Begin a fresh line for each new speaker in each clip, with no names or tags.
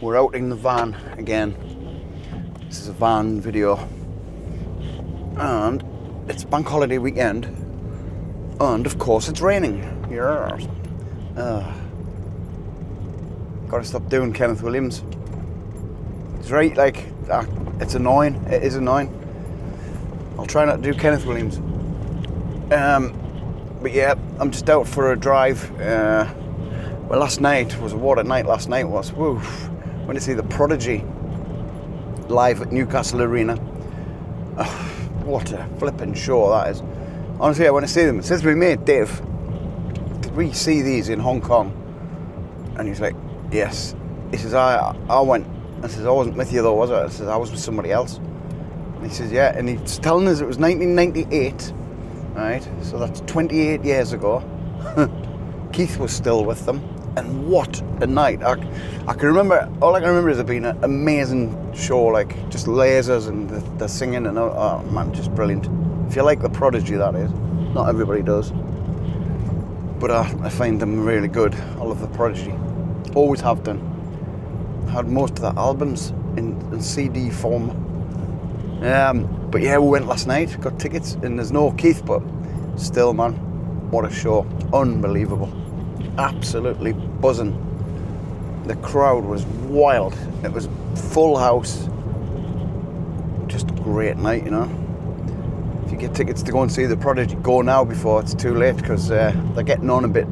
We're out in the van again. This is a van video. And it's bank holiday weekend. And of course it's raining. Yes. Gotta stop doing Kenneth Williams. It's right, like, it's annoying. It is annoying. I'll try not to do Kenneth Williams. But yeah, I'm just out for a drive. Well, last night was what a night last night was. Woo. Went to see the Prodigy live at Newcastle Arena. What a flipping show that is. Honestly, I want to see them. It says to my mate Dave, did we see these in Hong Kong? And he's like, yes. He says, I went. I says, I wasn't with you though, was I? I says, I was with somebody else. And he says, yeah. And he's telling us it was 1998, right? So that's 28 years ago. Keith was still with them. And what a night. I can remember, all I can remember is it being an amazing show, like just lasers and the singing and oh man, just brilliant. If you like the Prodigy, that is. Not everybody does. But I find them really good. I love the Prodigy. Always have done. I had most of the albums in CD form. But yeah, we went last night, got tickets, and there's no Keith, but still, man, what a show. Unbelievable. Absolutely buzzing. The crowd was wild. It was full house. Just a great night, you know. If you get tickets to go and see the Prodigy, go now before it's too late, because they're getting on a bit.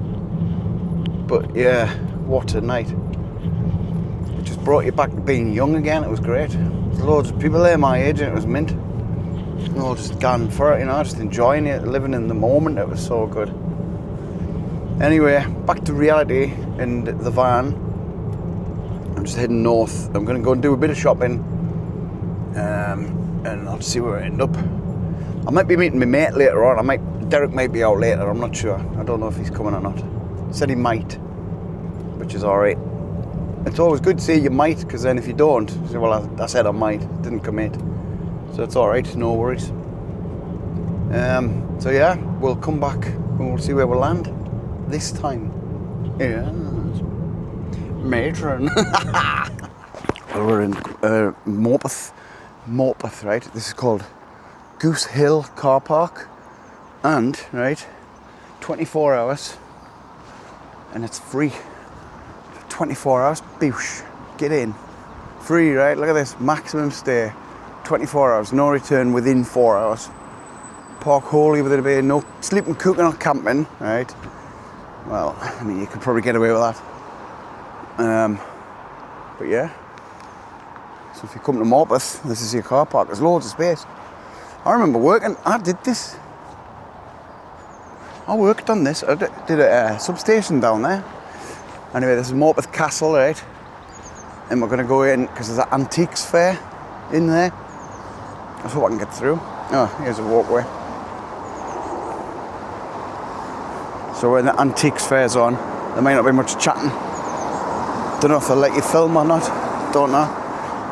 But yeah, what a night. It just brought you back to being young again. It was great. There's loads of people there my age and it was mint. We're all just gone for it, you know, just enjoying it, living in the moment. It was so good. Anyway, back to reality in the van. I'm just heading north. I'm going to go and do a bit of shopping. And I'll see where I end up. I might be meeting my mate later on. Derek might be out later, I'm not sure. I don't know if he's coming or not. He said he might, which is alright. It's always good to say you might, because then if you don't, you say, well, I said I might, didn't commit. So it's alright, no worries. So yeah, we'll come back and we'll see where we'll land this time. Yeah. Matron. Well, we're in Morpeth, right? This is called Goose Hill Car Park. And, right, 24 hours. And it's free. 24 hours, boosh, get in. Free, right? Look at this, maximum stay. 24 hours, no return within 4 hours. Park wholly within a bay, no sleeping, cooking or camping, right? Well, I mean, you could probably get away with that. But yeah. So if you come to Morpeth, this is your car park. There's loads of space. I remember working, I did this. I worked on this. I did a substation down there. Anyway, this is Morpeth Castle, right? And we're going to go in, because there's an antiques fair in there. I hope I can get through. Oh, here's a walkway. So when the antiques fair's on, there might not be much chatting. Don't know if they'll let you film or not. Don't know.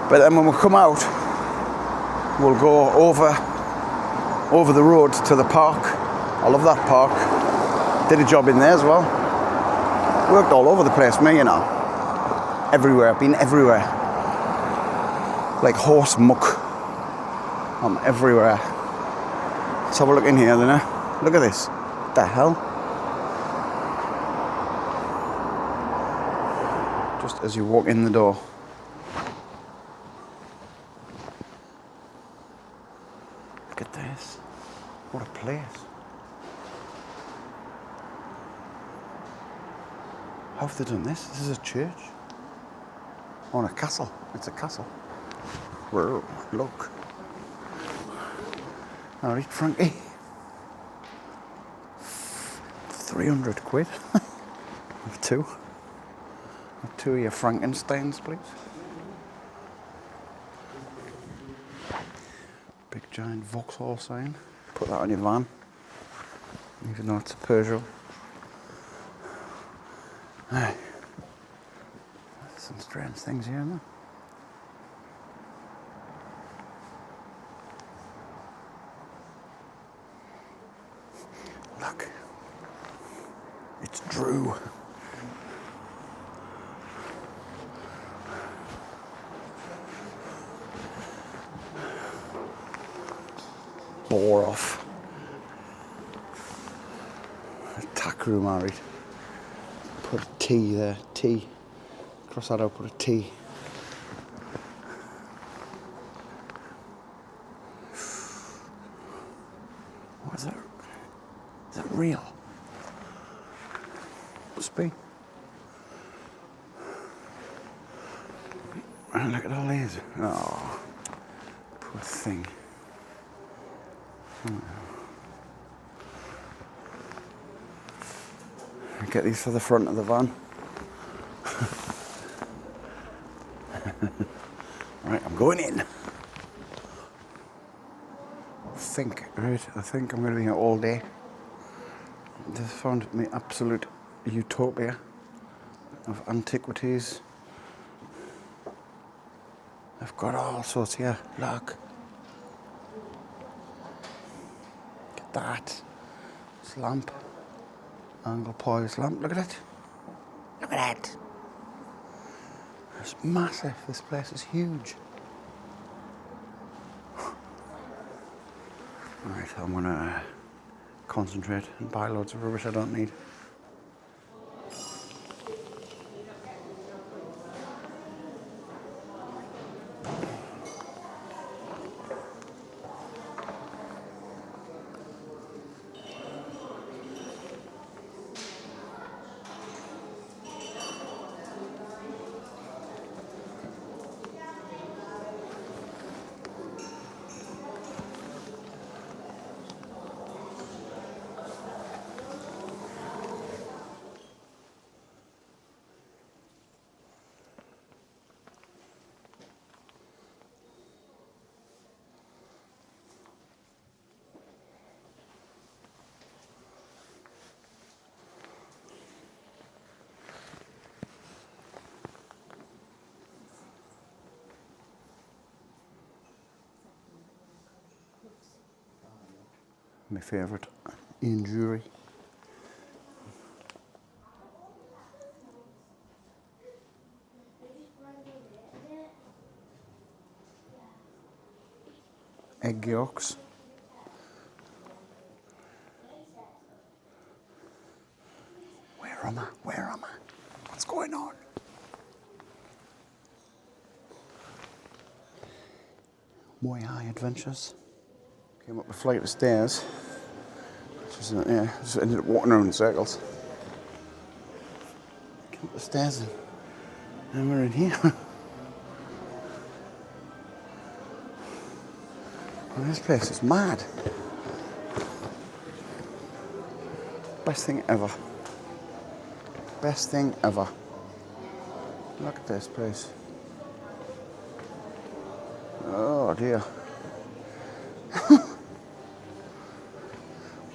But then when we come out, we'll go over the road to the park. I love that park. Did a job in there as well. Worked all over the place, me, you know. Everywhere, been everywhere. Like horse muck. I'm everywhere. Let's have a look in here then. Look at this. What the hell? Just as you walk in the door. Look at this. What a place. How have they done this? This is a church. Oh, and a castle. It's a castle. Whoa, look. Alright, Frankie. 300 quid. Have two. Have two of your Frankensteins, please. Big giant Vauxhall sign. Put that on your van. Even though it's a Peugeot. Hey. There's some strange things here, no? Look. It's Drew. bore off. A tack room, alright. Put a T there, T. Cross that out, put a T. What is that? Is that real? Must be. Oh, look at all these. Oh, poor thing. Get these for the front of the van. Right, I'm going in. I think I'm going to be here all day. Just found my absolute utopia of antiquities. I've got all sorts here. Look. Get that. This lamp. Angle poise lamp. Look at it. Look at it. It's massive. This place is huge. Right, I'm gonna concentrate and buy loads of rubbish I don't need. My favourite, Ian Jury. Egg yolks. Where am I? Where am I? What's going on? Moy High Adventures. Came up a flight of stairs. Just ended up walking around in circles. Came up the stairs and we're in here. Well, this place is mad. Best thing ever. Best thing ever. Look at this place. Oh dear.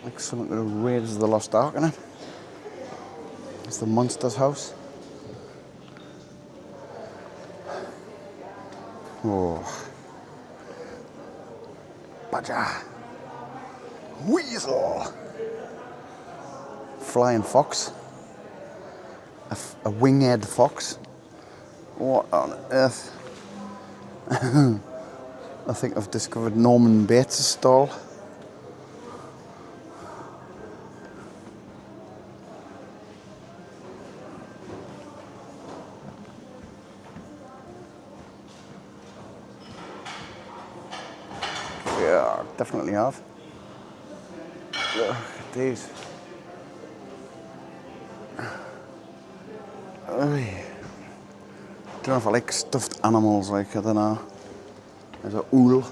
Like something that Raiders of the Lost Ark in it. It's the monster's house. Oh. Badger. Weasel. Flying fox. A winged fox. What on earth? I think I've discovered Norman Bates' stall. Yeah, definitely have. Look at these. I don't know if I like stuffed animals, like, I don't know. There's a owl.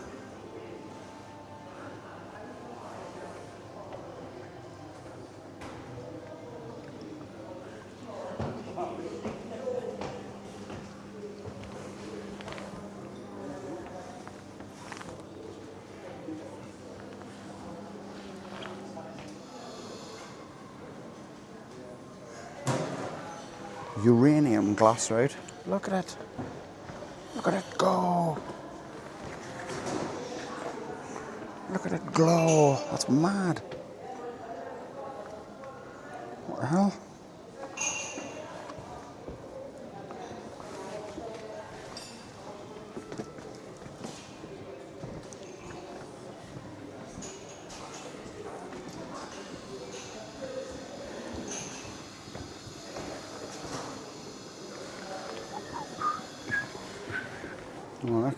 Uranium glass, right? Look at it. Look at it go. Look at it glow. That's mad. What the hell? Oh, look.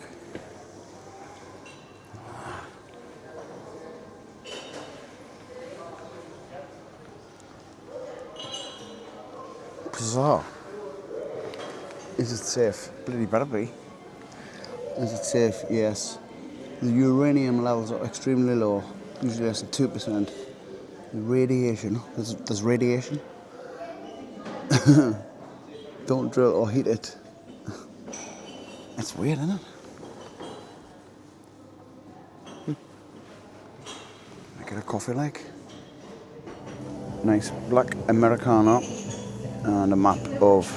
Bizarre. Is it safe? Bloody better be. Is it safe? Yes. The uranium levels are extremely low, usually less than 2%. The radiation, there's radiation. Don't drill or heat it. That's weird, isn't it? I get a coffee like. Nice black Americano and a map of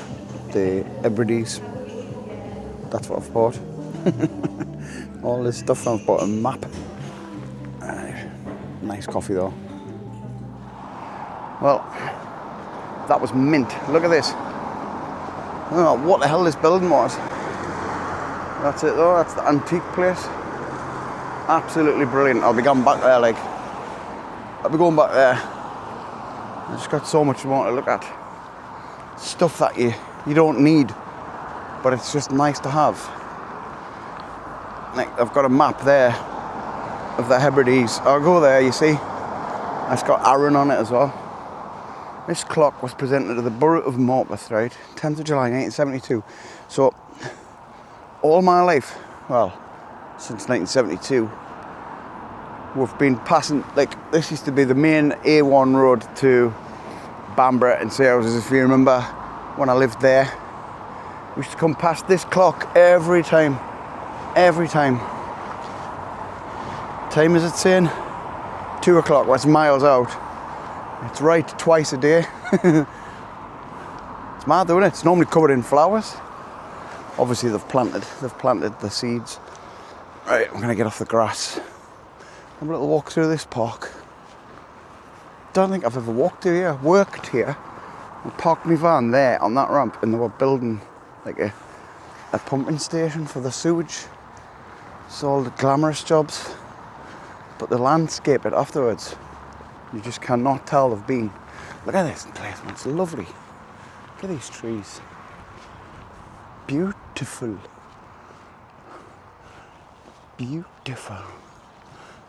the Hebrides. That's what I've bought. All this stuff, I've bought a map. Nice coffee though. Well, that was mint. Look at this. I don't know what the hell this building was. That's it though, that's the antique place. Absolutely brilliant. I'll be going back there, like. I'll be going back there. I just got so much more to look at. Stuff that you don't need, but it's just nice to have. Like, I've got a map there of the Hebrides. I'll go there, you see. It's got Aaron on it as well. This clock was presented to the Borough of Morpeth, right? 10th of July 1972. So, all my life, well, since 1972, we've been passing, like, this used to be the main A1 road to Bamborough and Sea Houses, if you remember when I lived there. We used to come past this clock every time. Every time. Time is it saying? 2 o'clock, well, it's miles out. It's right twice a day. It's mad, isn't it? It's normally covered in flowers. Obviously they've planted the seeds. Right, I'm gonna get off the grass. Have a little walk through this park. Don't think I've ever worked here. I parked my van there on that ramp, and they were building like a pumping station for the sewage. It's all the glamorous jobs, but the landscape it afterwards, you just cannot tell they've been. Look at this place, man. It's lovely. Look at these trees. Beautiful. Beautiful.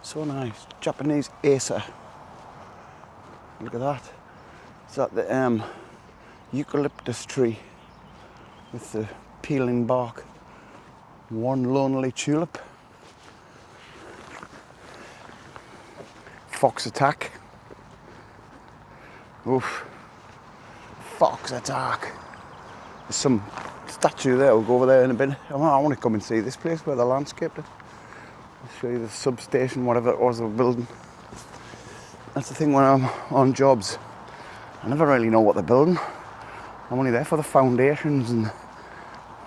So nice. Japanese acer. Look at that. Is that the eucalyptus tree with the peeling bark? One lonely tulip. Fox attack. Oof. Fox attack. There's some statue there. We'll go over there in a bit. I want to come and see this place where they landscaped it. I'll show you the substation, whatever it was they were building. That's the thing when I'm on jobs. I never really know what they're building. I'm only there for the foundations and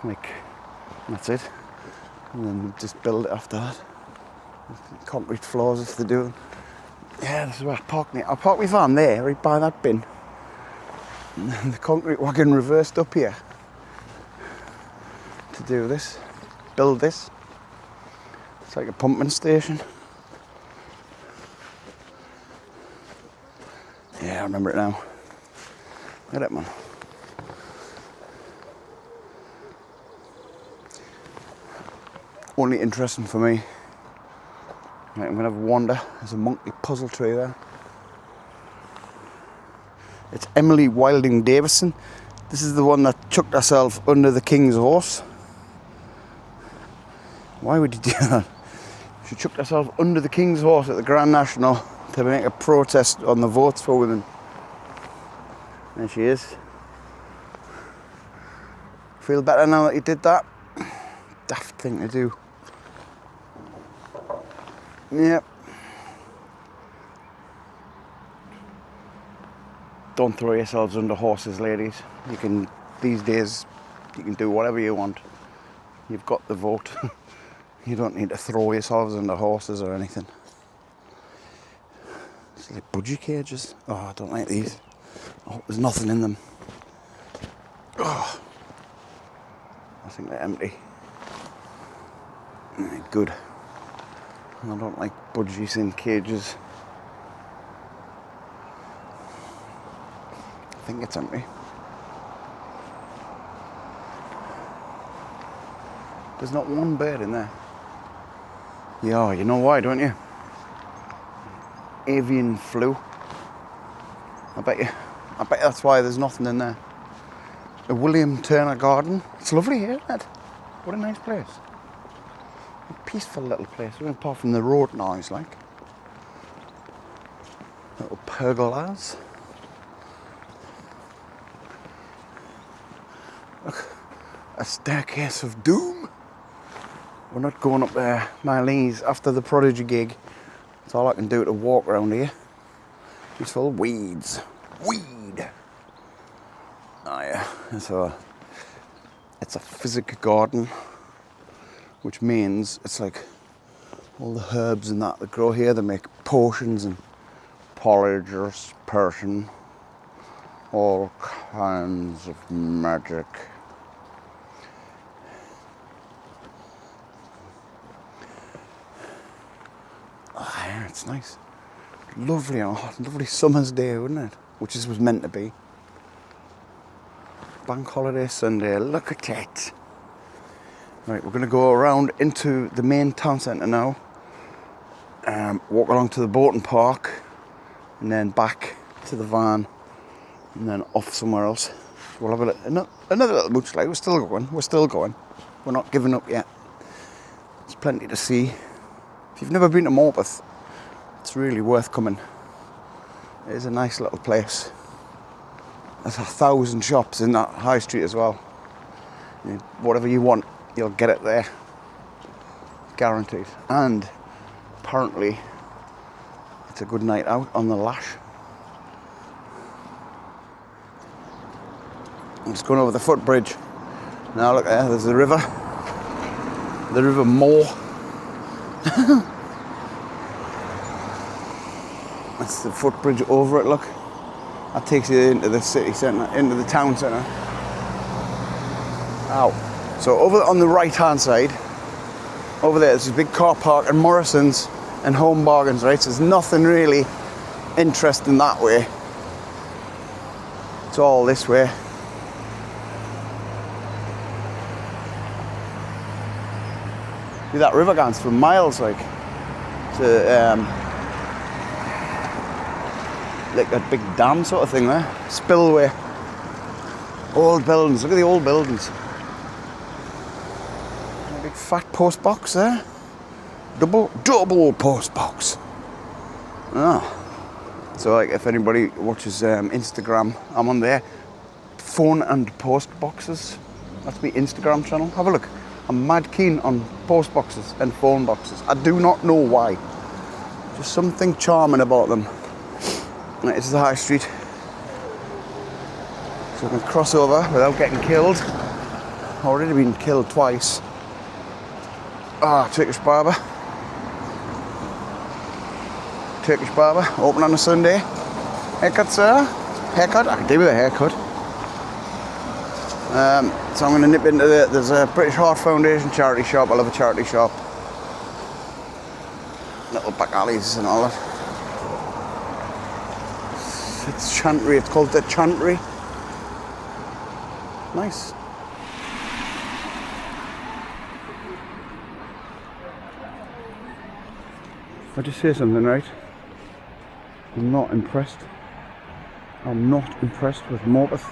like, that's it. And then just build it after that. Concrete floors if they do. Yeah, this is where I park me. I'll park my van there, right by that bin. And the concrete wagon reversed up here to do this, build this. It's like a pumping station. Yeah, I remember it now. Look at it, man. Only interesting for me. Right, I'm gonna have a wander. There's a monkey puzzle tree there. It's Emily Wilding Davison. This is the one that chucked herself under the king's horse. Why would you do that? She chucked herself under the king's horse at the Grand National to make a protest on the votes for women. There she is. Feel better now that you did that? Daft thing to do. Yep. Don't throw yourselves under horses, ladies. You can, these days, you can do whatever you want. You've got the vote. You don't need to throw yourselves under horses or anything. It's like budgie cages. Oh, I don't like these. Oh, there's nothing in them. Oh, I think they're empty. Good. I don't like budgies in cages. I think it's empty. There's not one bird in there. Yeah, you know why, don't you? Avian flu. I bet that's why there's nothing in there. A William Turner garden. It's lovely here, isn't it? What a nice place. A peaceful little place, apart from the road noise, like. Little pergolas. Look, a staircase of doom. We're not going up there, Marlene's, after the Prodigy gig. That's all I can do to walk around here. It's full of weeds. Weed! Oh yeah, so it's a physic garden, which means it's like all the herbs and that grow here. They make potions and porridge, Persian, all kinds of magic. Oh, yeah, it's nice. Lovely on a hot, lovely summer's day, wouldn't it? Which is was meant to be. Bank holiday Sunday, look at it. Right, we're going to go around into the main town centre now. Walk along to the boating park, and then back to the van, and then off somewhere else. We'll have another little mooch. Like, we're still going. We're not giving up yet. There's plenty to see. If you've never been to Morpeth, it's really worth coming. It is a nice little place. There's 1,000 shops in that high street as well. Whatever you want, you'll get it there. Guaranteed. And apparently, it's a good night out on the Lash. I'm just going over the footbridge. Now look there, there's the river. The River Moor. That's the footbridge over it, look. That takes you into the city centre, into the town centre. Ow. So over on the right hand side, over there, there's a big car park and Morrison's and Home Bargains, right? So there's nothing really interesting that way. It's all this way. See that river goes for miles, like. Like a big dam sort of thing there. Spillway. Old buildings. Look at the old buildings. A big fat post box there. Double post box. Ah. So like if anybody watches Instagram, I'm on there. Phone and post boxes. That's my Instagram channel. Have a look. I'm mad keen on post boxes and phone boxes. I do not know why. Just something charming about them. Right, this is the high street. So we can cross over without getting killed. Already been killed twice. Ah, Turkish barber. Turkish barber, open on a Sunday. Haircut, sir? Haircut? I can do with a haircut. So I'm going to nip into there's a British Heart Foundation charity shop. I love a charity shop. Little back alleys and all that. It's Chantry, it's called the Chantry. Nice. I just say something, right? I'm not impressed. I'm not impressed with Morpeth.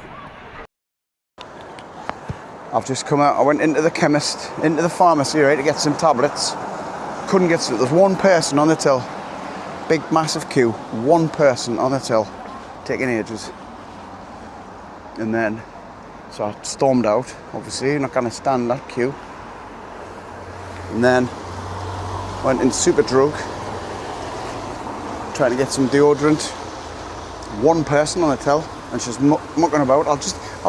I've just come out, I went into the chemist, into the pharmacy, right, to get some tablets. Couldn't get some, there's one person on the till. Big, massive queue. One person on the till. Taking ages. And then, so I stormed out, obviously, you're not going to stand that queue. And then, went in Superdrug, trying to get some deodorant. One person on the till, and she's mucking about. I'll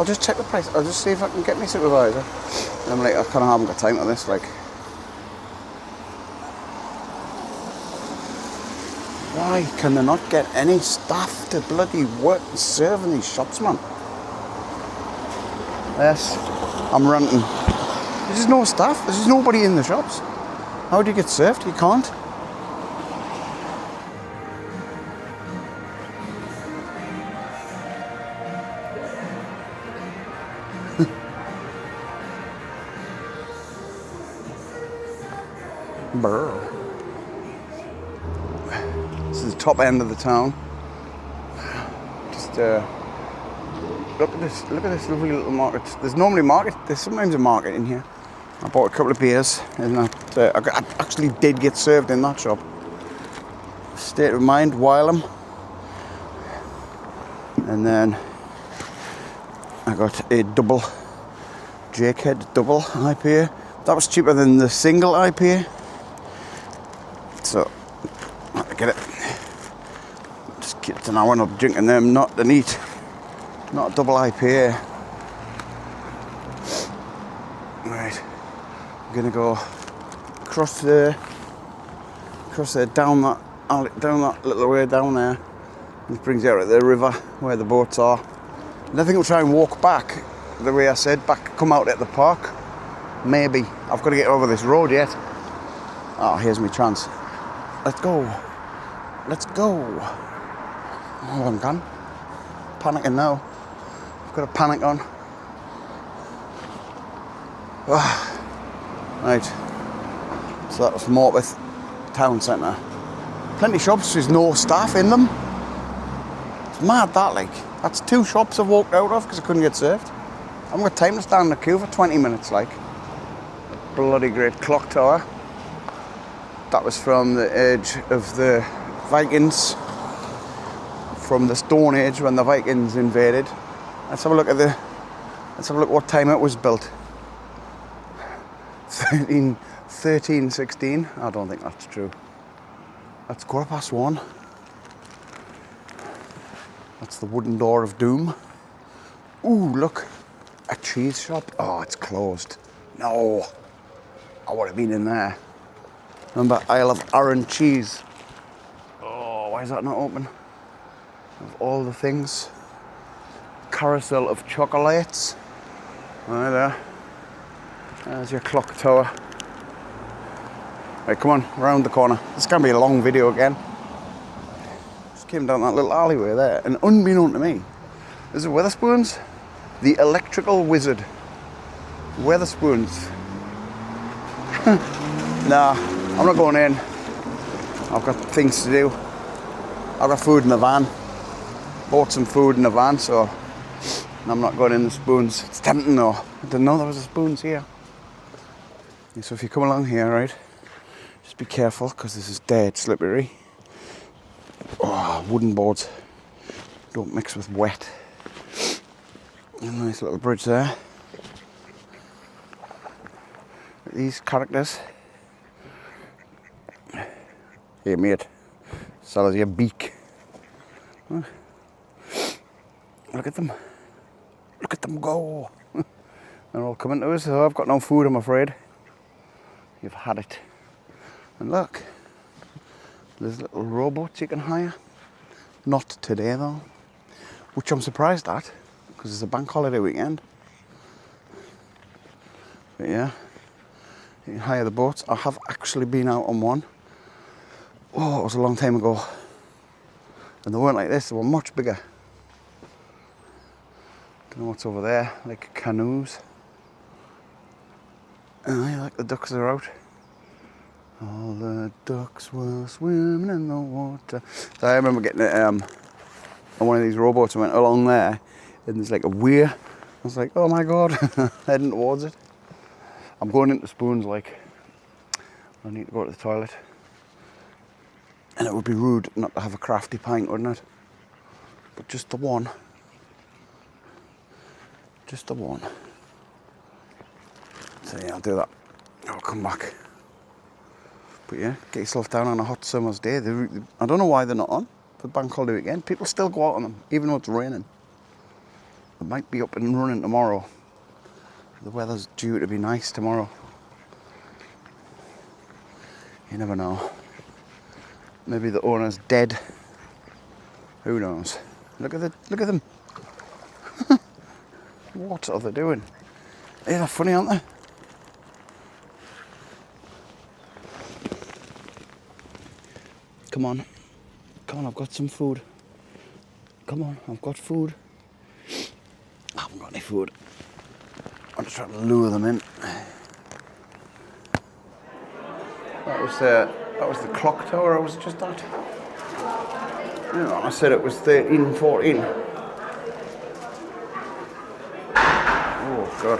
just check the price. I'll just see if I can get me supervisor. And I'm like, I kind of haven't got time for this, like. Why can they not get any staff to bloody work and serve in these shops, man? Yes, I'm ranting. There's just no staff. There's just nobody in the shops. How do you get served? You can't. Brr. This is the top end of the town. Just look at this lovely little market. There's normally there's sometimes a market in here. I bought a couple of beers and I actually did get served in that shop. State of Mind, Wylam. And then I got a double Jakehead double IPA. That was cheaper than the single IPA. So I had to get it. Just kids and I went up drinking them, not the neat. Not a double IPA. Right. I'm gonna go across there, down that little way down there. This brings you out to the river where the boats are. And I think we'll try and walk back the way I said, come out at the park. Maybe. I've got to get over this road yet. Oh, here's my chance. Let's go. Let's go. Oh, I'm gone. Panicking now. I've got a panic on. Right. So that was Morpeth town centre. Plenty of shops, there's no staff in them. It's mad that, like. That's 2 shops I've walked out of because I couldn't get served. I haven't got time to stand in the queue for 20 minutes, like. Bloody great clock tower. That was from the age of the Vikings. From the Stone Age when the Vikings invaded. Let's have a look what time it was built. 1316. I don't think that's true. That's 1:15. That's the wooden door of doom. Ooh, look. A cheese shop. Oh, it's closed. No. I would have been in there. Remember, Isle of Arran cheese. Oh, why is that not open? Of all the things. Carousel of chocolates. Right there. There's your clock tower. Right, come on, round the corner. This can be a long video again. Just came down that little alleyway there, and unbeknown to me, this is Wetherspoons, the electrical wizard. Wetherspoons. Nah, I'm not going in. I've got things to do. I've got food in the van. Bought some food in the van, so I'm not going in the Spoons. It's tempting though. I didn't know there was a Spoons here. So if you come along here, right, just be careful because this is dead slippery. Oh, wooden boards. Don't mix with wet. A nice little bridge there. These characters. Hey mate, sell us your beak. Huh? Look at them. Look at them go. They're all coming to us, so I've got no food, I'm afraid. You've had it. And look, there's little rowboats you can hire. Not today though, which I'm surprised at, because it's a bank holiday weekend. But yeah, you can hire the boats. I have actually been out on one. Oh, it was a long time ago. And they weren't like this, they were much bigger. Don't know what's over there, like canoes. Like the ducks are out. All the ducks were swimming in the water. So I remember getting on one of these rowboats and went along there, and there's like a weir. I was like, oh my god, heading towards it. I'm going into Spoons, like, I need to go to the toilet. And it would be rude not to have a crafty pint, wouldn't it? But just the one. Just the one. So yeah, I'll do that. I'll come back. But yeah, get yourself down on a hot summer's day. I don't know why they're not on for bank holiday weekend. People still go out on them, even though it's raining. It might be up and running tomorrow. The weather's due to be nice tomorrow. You never know. Maybe the owner's dead. Who knows? Look at them. What are they doing? They're funny, aren't they? Come on, I've got some food. Come on, I've got food. I haven't got any food. I'm just trying to lure them in. That was the clock tower I was just at. I said it was 13:14. Oh God.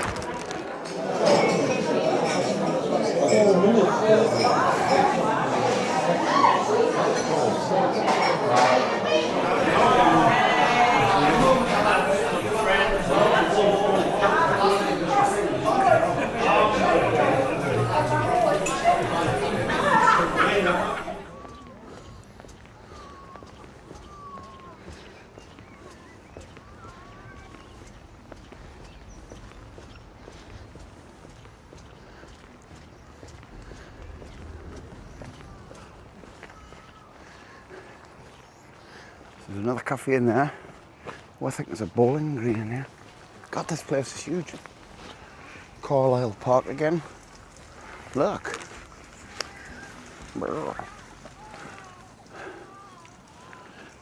There's another cafe in there. Oh, I think there's a bowling green in here. God, this place is huge. Carlisle Park again. Look.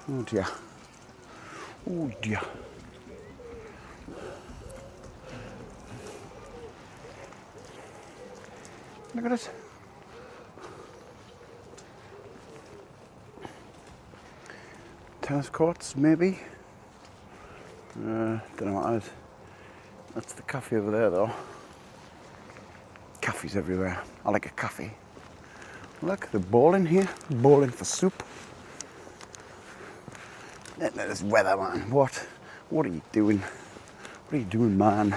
Oh dear. Oh dear. Look at it. Tennis courts, maybe. Don't know what that is. That's the cafe over there, though. Cafes everywhere. I like a cafe. Look, the bowling here. Bowling for soup. This weather, man. What are you doing? What are you doing, man?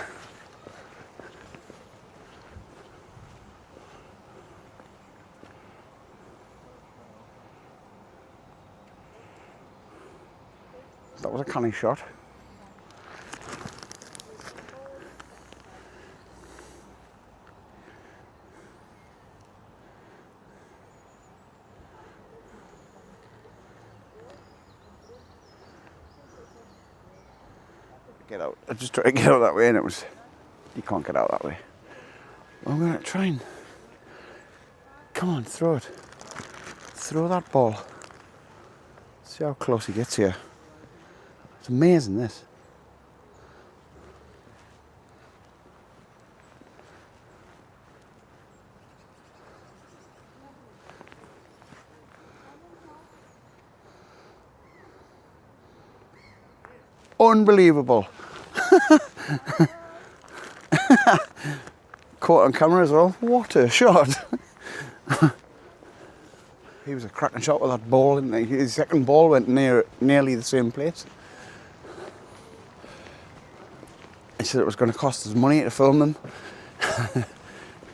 That was a canny shot. Get out. I just tried to get out that way and it was, you can't get out that way. I'm going to try and, come on, throw it. Throw that ball. See how close he gets here. It's amazing, this. Unbelievable. Caught on camera as well. What a shot. He was a cracking shot with that ball, didn't he? His second ball went nearly the same place. He said it was going to cost us money to film them.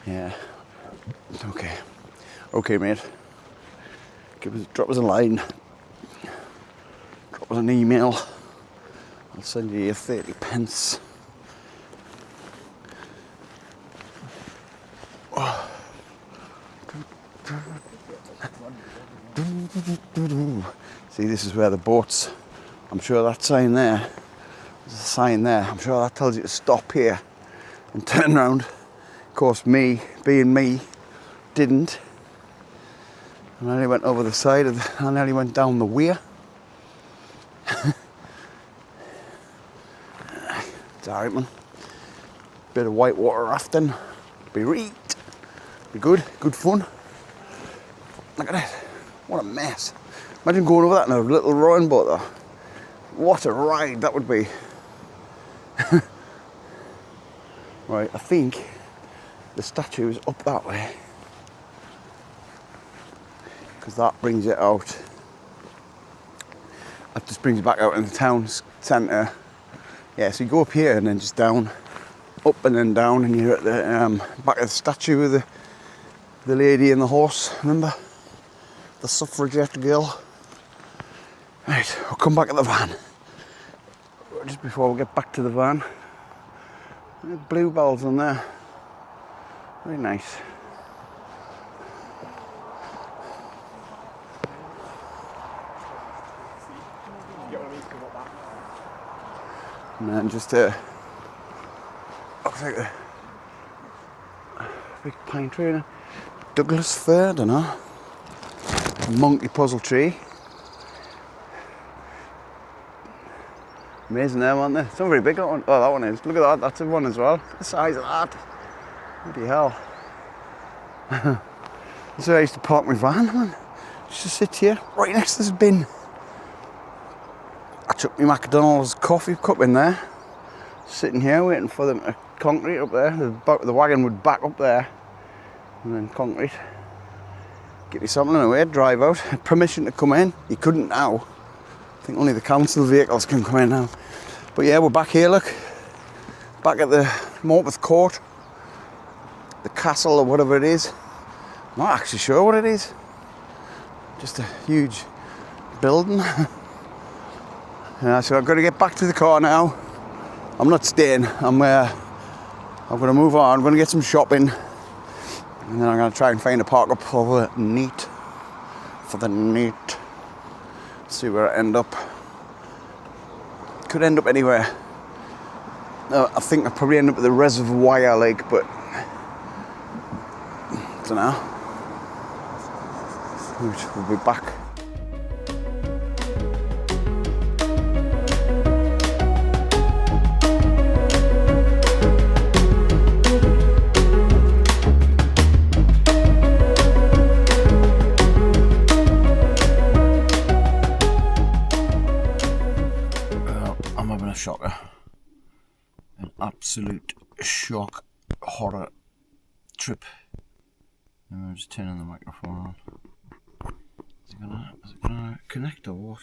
Yeah. Okay. Okay, mate. Drop us a line. Drop us an email. I'll send you your 30 pence. See, this is where the boats, I'm sure that sign there, there's a sign there, I'm sure that tells you to stop here and turn around. Of course, me, being me, didn't. And I nearly went over the side of I nearly went down the weir. It's alright, man. Bit of whitewater rafting. Be right. Be good fun. Look at it. What a mess. Imagine going over that in a little rowing boat though. What a ride that would be. Right, I think the statue is up that way. Because that brings it out. That just brings it back out in the town centre. Yeah, so you go up here and then just down, up and then down, and you're at the back of the statue with the lady and the horse, remember? The suffragette girl. Right, we'll come back at the van. Just before we get back to the van. There's bluebells on there. Very nice. And then just looks like a big pine tree. Douglas fir, I don't know. Monkey puzzle tree. Amazing them, aren't they? It's not very big, that one. Oh, that one is. Look at that, that's a one as well. The size of that. Bloody hell. So I used to park my van, man. Just to sit here, right next to this bin. I took my McDonald's coffee cup in there, sitting here waiting for them to concrete up there. The wagon would back up there, and then concrete. Get me something away, drive out. Permission to come in. You couldn't now. I think only the council vehicles can come in now. But yeah, we're back here, look. Back at the Morpeth court. The castle or whatever it is. I'm not actually sure what it is. Just a huge building. So I've got to get back to the car now. I'm not staying. I'm going to move on. I'm going to get some shopping. And then I'm going to try and find a park up for the neat. See where I end up. Could end up anywhere. I think I'll probably end up at the reservoir lake, but I don't know. We'll be back. I'm having a shocker. An absolute shock horror trip. I'm just turning the microphone on. Is it gonna connect or what?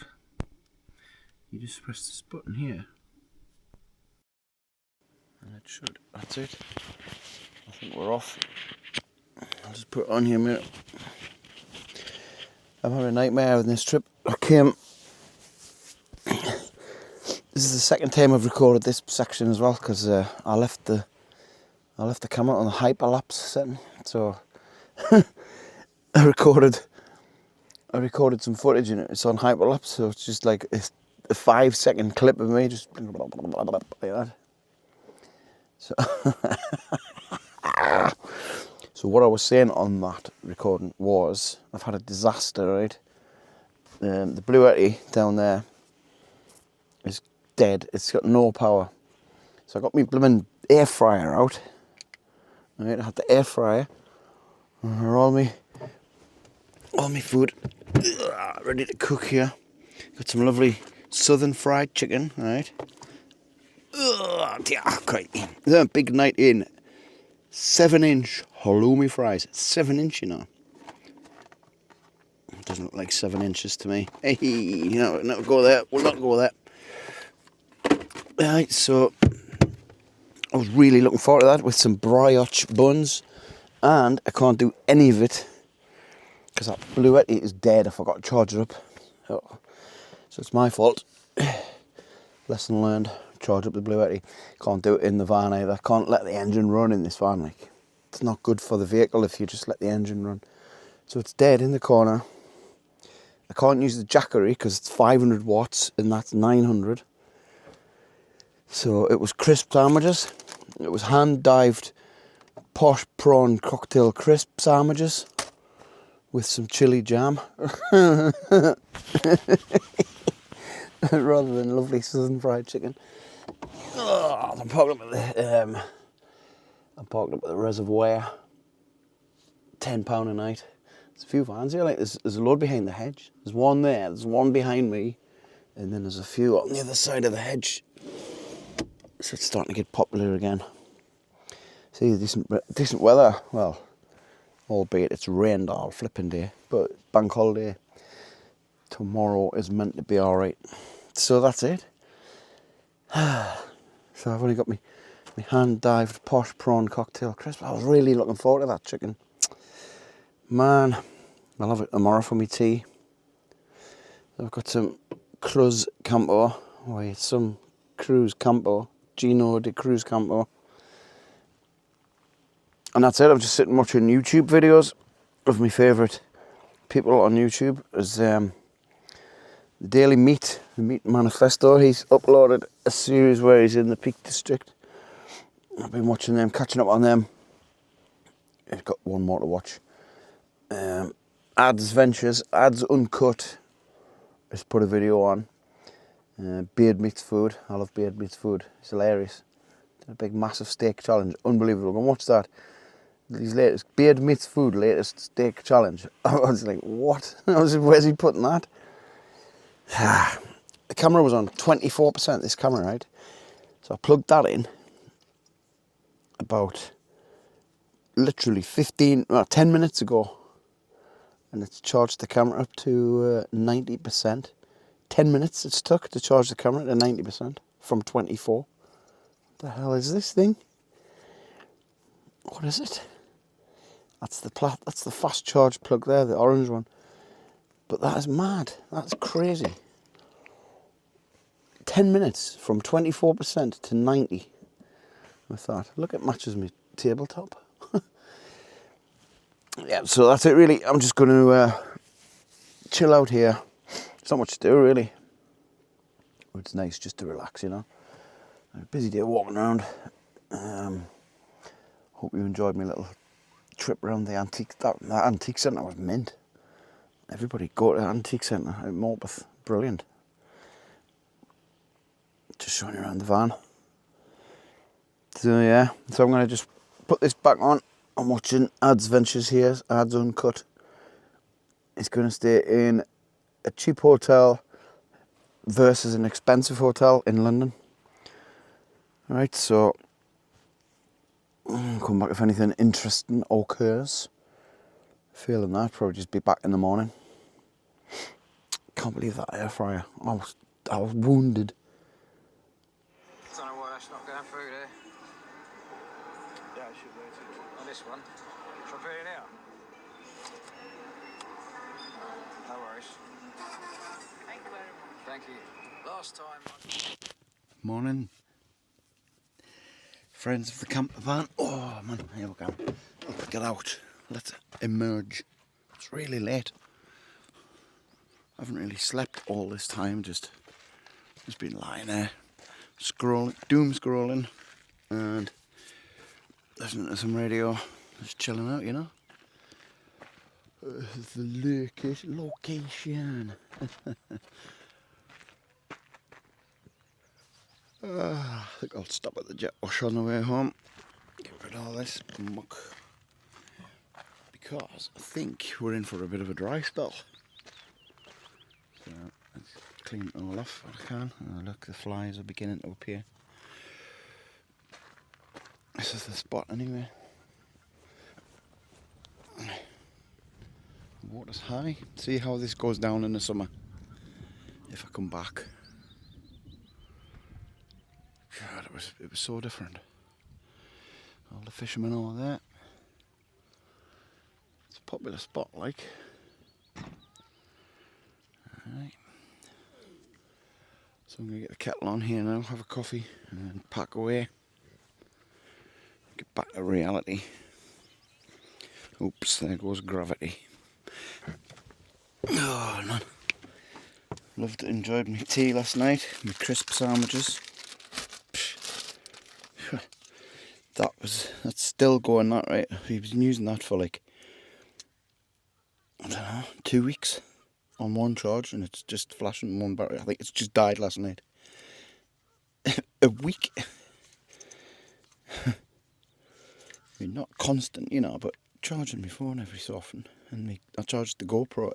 You just press this button here. And it should. That's it. I think we're off. I'll just put it on here a minute. I'm having a nightmare with this trip. This is the second time I've recorded this section as well, because I left the camera on the hyperlapse setting. So I recorded some footage and it's on hyperlapse, so it's just like a 5-second clip of me just like that. So what I was saying on that recording was I've had a disaster, right? The Blue Yeti down there is dead. It's got no power. So I got my blooming air fryer out. Right, I had the air fryer. All my food ready to cook here. Got some lovely southern fried chicken, right? They're a big night in. 7-inch halloumi fries. 7-inch, you know. It doesn't look like 7 inches to me. Hey, no, we'll not go there. We'll not go there. Right, so I was really looking forward to that with some brioche buns, and I can't do any of it because that Blue Yeti is dead. I forgot to charge it up, so it's my fault. Lesson learned. Charge up the Blue Yeti. Can't do it in the van either. Can't let the engine run in this van. Like, it's not good for the vehicle if you just let the engine run. So it's dead in the corner. I can't use the jackery because it's 500 watts and that's 900. So it was crisp sandwiches. It was hand-dived posh prawn cocktail crisp sandwiches with some chili jam. Rather than lovely southern fried chicken. Oh, I'm parked up at the reservoir. £10 a night. There's a few vans here. Like there's a load behind the hedge. There's one there. There's one behind me, and then there's a few on the other side of the hedge. So it's starting to get popular again. See, decent weather. Well, albeit it's rained all flipping day, but bank holiday. Tomorrow is meant to be all right. So that's it. So I've only got my hand-dived posh prawn cocktail crisp. I was really looking forward to that chicken. Man, I'll have it tomorrow for my tea. I've got some Cruz Campo. Wait, some Cruz Campo. Gino de Cruz Campo. And that's it. I'm just sitting watching YouTube videos of my favourite people on YouTube. There's the Daily Meat, the Meat Manifesto. He's uploaded a series where he's in the Peak District. I've been watching them, catching up on them. I've got one more to watch. Ads Ventures, Ads Uncut has put a video on. Beard Meets Food. I love Beard Meets Food. It's hilarious. Did a big massive steak challenge. Unbelievable. Go and watch that. His latest Beard Meats Food latest steak challenge. I was like, what? I was like, where's he putting that? The camera was on 24%, this camera, right? So I plugged that in about literally 10 minutes ago. And it's charged the camera up to 90%. 10 minutes it's took to charge the camera to 90% from 24. What the hell is this thing? What is it? That's the fast charge plug there, the orange one. But that is mad. That's crazy. 10 minutes from 24% to 90 with that. Look, it matches my tabletop. Yeah, so that's it really. I'm just going to chill out here. There's not much to do really. It's nice just to relax, you know. A busy day walking around. Hope you enjoyed my little trip around the antique. That antique centre was mint. Everybody go to the antique centre at Morpeth. Brilliant. Just showing you around the van. So yeah, so I'm going to just put this back on. I'm watching Ads Ventures here, Ads Uncut. It's going to stay in a cheap hotel versus an expensive hotel in London. Alright, so I'll come back if anything interesting occurs. Feeling that, probably just be back in the morning. Can't believe that air fryer. I was wounded.
I don't know why that's not going through there.
Yeah, I should wait it.
On this one. Shall I put it out? No worries. Thank you very much. Thank you. Last time.
Morning. Friends of the Campervan. Oh man, here we go. Let's get out. Let's emerge. It's really late. I haven't really slept all this time, just been lying there, doom scrolling, and listening to some radio, just chilling out, you know. The location. I think I'll stop at the jet wash on the way home, get rid of all this muck, because I think we're in for a bit of a dry spell. So let's clean it all off if I can. Oh, look, the flies are beginning to appear. This is the spot anyway. Water's high. See how this goes down in the summer if I come back. God, it was so different. All the fishermen over there. It's a popular spot, like. Alright. So I'm going to get the kettle on here now, have a coffee, and then pack away. Get back to reality. Oops, there goes gravity. Oh, man. Enjoyed my tea last night, my crisp sandwiches. That's still going, that right. He was using that for like, I don't know, 2 weeks on one charge, and it's just flashing one battery. I think it's just died last night. A week. I mean, not constant, you know, but charging my phone every so often. And I charged the GoPro,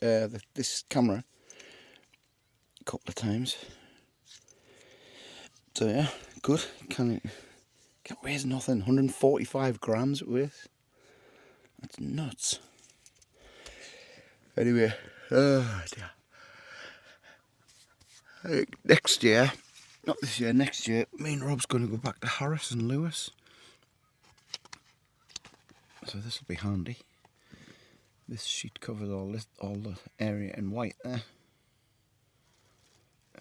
this camera, a couple of times. So yeah, good. Can't weighs nothing. 145 grams it weighs. That's nuts. Anyway, next year, not this year, next year, me and Rob's going to go back to Harris and Lewis. So this will be handy. This sheet covers all the area in white there.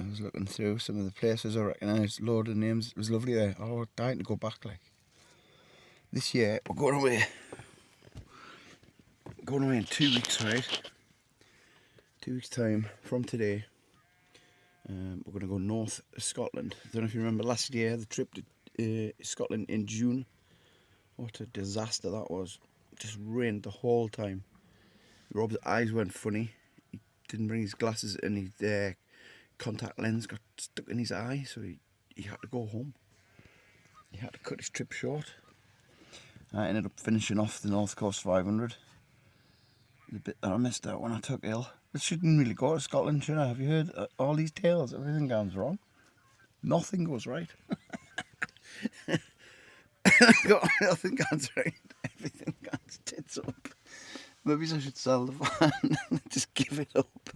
I was looking through some of the places I recognised, load of names. It was lovely there. Oh, dying to go back like. This year we're going away. Going away in 2 weeks, right? 2 weeks time from today. We're going to go north of Scotland. I don't know if you remember last year, the trip to Scotland in June. What a disaster that was. It just rained the whole time. Rob's eyes went funny. He didn't bring his glasses and his contact lens got stuck in his eye, so he had to go home. He had to cut his trip short. I ended up finishing off the North Coast 500. The bit that I missed out when I took ill. I shouldn't really go to Scotland, should I? Have you heard all these tales? Everything goes wrong. Nothing goes right. Nothing goes right. Everything goes tits up. Maybe I should sell the van and just give it up.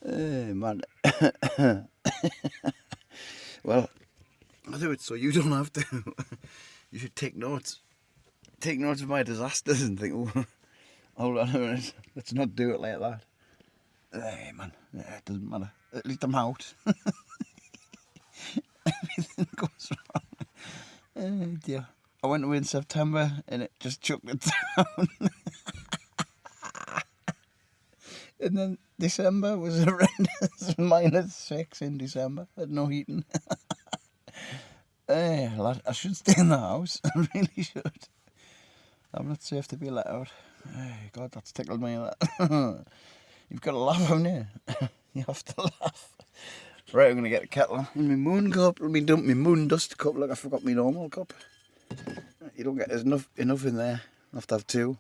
Man. Well, I do it so you don't have to. You should take notes. Take notes of my disasters and think, oh, hold on a minute, let's not do it like that. Hey man, yeah, it doesn't matter. At least I'm out. Everything goes wrong. Oh dear. I went away in September and it just chucked it down. And then December was horrendous. -6 in December. I had no heating. Hey, lad, I should stay in the house. I really should. I'm not safe to be let out. Hey, God, that's tickled me. You've got to laugh, haven't you? You have to laugh. Right, I'm going to get a kettle on. In my moon cup. Let me dump my moon dust cup. Look, I forgot my normal cup. You don't get enough in there. I have to have two.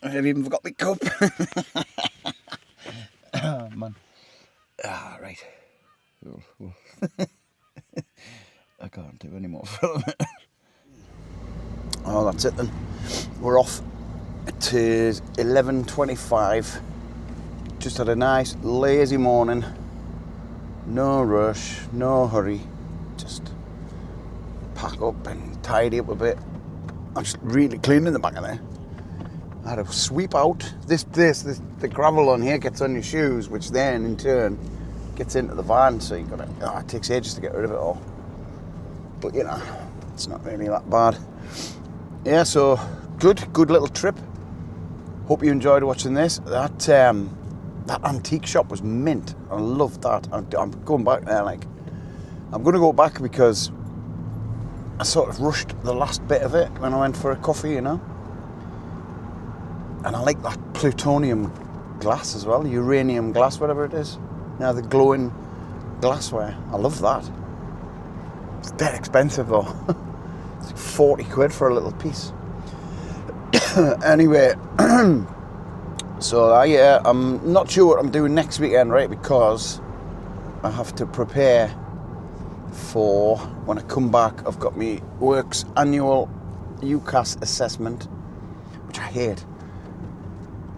I've even forgot my cup. Oh, man. Ah, right. I can't do any more filming. Oh, that's it then. We're off. It is 11:25. Just had a nice lazy morning. No rush, no hurry. Just pack up and tidy up a bit. I'm just really cleaning the back of there. I had to sweep out. The gravel on here gets on your shoes, which then in turn gets into the van. So you gotta. Oh, it takes ages to get rid of it all. But you know, it's not really that bad. Yeah, so good little trip. Hope you enjoyed watching this. That antique shop was mint. I loved that. I'm going back there. Like, I'm going to go back because I sort of rushed the last bit of it when I went for a coffee, you know. And I like that plutonium glass as well, uranium glass, whatever it is. You know, the glowing glassware. I love that. It's dead expensive though. It's like 40 quid for a little piece. Anyway, so I'm not sure what I'm doing next weekend, right? Because I have to prepare for when I come back. I've got my works annual UCAS assessment, which I hate,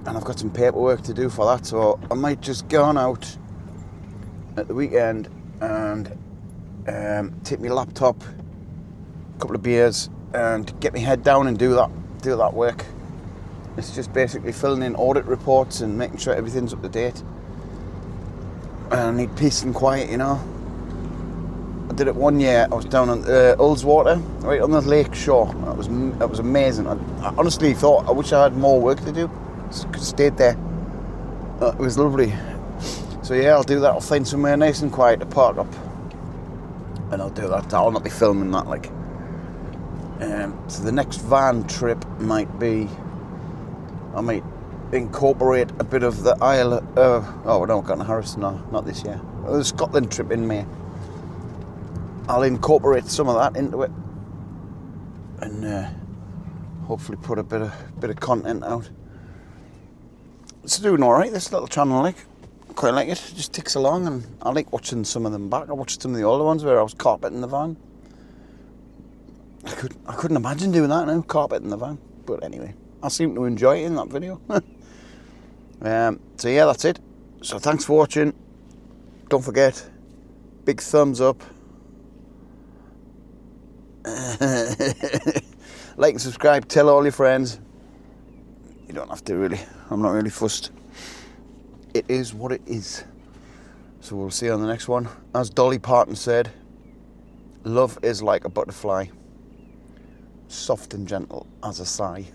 and I've got some paperwork to do for that. So I might just go on out at the weekend and take my laptop, a couple of beers, and get my head down and do that work. It's just basically filling in audit reports and making sure everything's up to date. And I need peace and quiet, you know. I did it one year. I was down on Ullswater, right on the lake shore. That was amazing. I honestly thought I wish I had more work to do. Could have stayed there. It was lovely. So yeah, I'll do that. I'll find somewhere nice and quiet to park up, and I'll do that. I'll not be filming that, like. So the next van trip might be, I might incorporate a bit of the Isle. Oh no, I've got in Harrison. No, not this year. The Scotland trip in May. I'll incorporate some of that into it, and hopefully put a bit of content out. It's doing all right. This little channel, like, I quite like it. It just ticks along, and I like watching some of them back. I watched some of the older ones where I was carpeting the van. I couldn't imagine doing that now, carpeting the van. But anyway, I seem to enjoy it in that video. So yeah, that's it. So thanks for watching. Don't forget, big thumbs up. Like and subscribe. Tell all your friends. You don't have to really. I'm not really fussed. It is what it is. So we'll see you on the next one. As Dolly Parton said, love is like a butterfly, soft and gentle as a sigh.